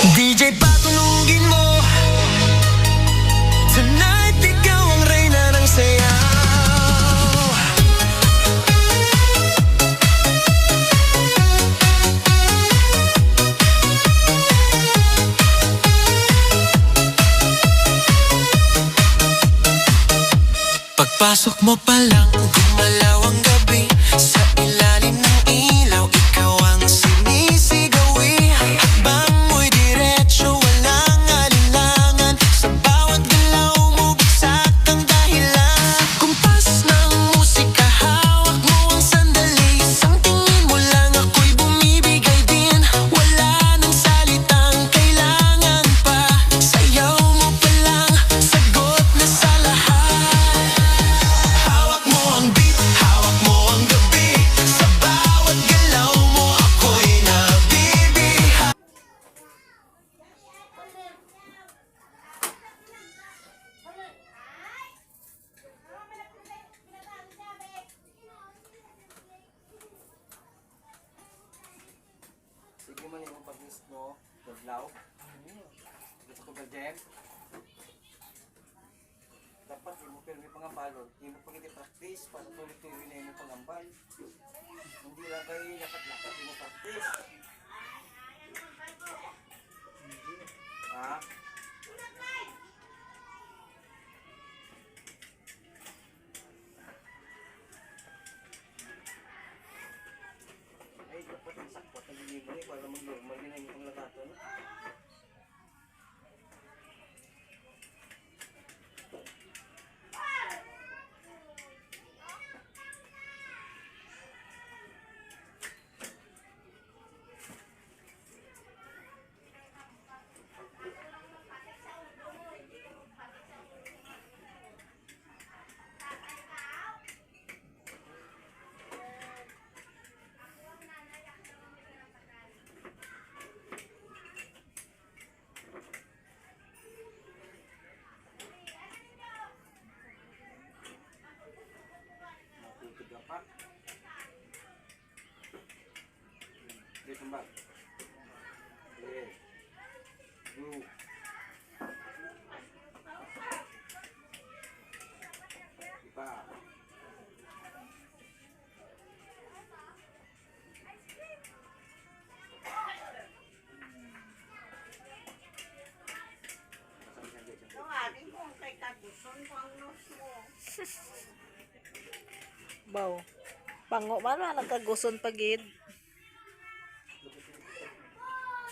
DJ patunugin mo. Tonight ikaw ang reyna ng sayaw. Pagpasok mo pa lang, gumalaw ang gabi. Sa ilalim ng ilaw, ikaw ang sinisigawi. Hakbang mo'y diretso, walang alinlangan. Sa bawat galaw mo, bagsak ang dahilan. Kumpas ng musika, hawak mo ang sandali. Isang tingin mo lang, ako'y bumibigay din. Wala nang salitang kailangan pa. Sayaw mo pa lang, sagot na sa lahat. Hawak mo ang beat, hawak mo ang gabi. Sa bawat galaw mo, ako'y nabibiha. Sige man yung pag-list mo, Dodlaw. Gusto ko ba, Jem? Dapat yung mo pirmi pangambalon, yung mo pang practice para tuloy-tuloy na yung mo pangambal. Hindi lang kayo lakat-lakat yung mo practice. Ha? Ay, dapat yung sakot na delivery para mag-normal din ang yung lakato, no? Matutog ka pa. Dito kembang. Okay. Go. Ipa. Baw. Pango man nagkaguson pagid.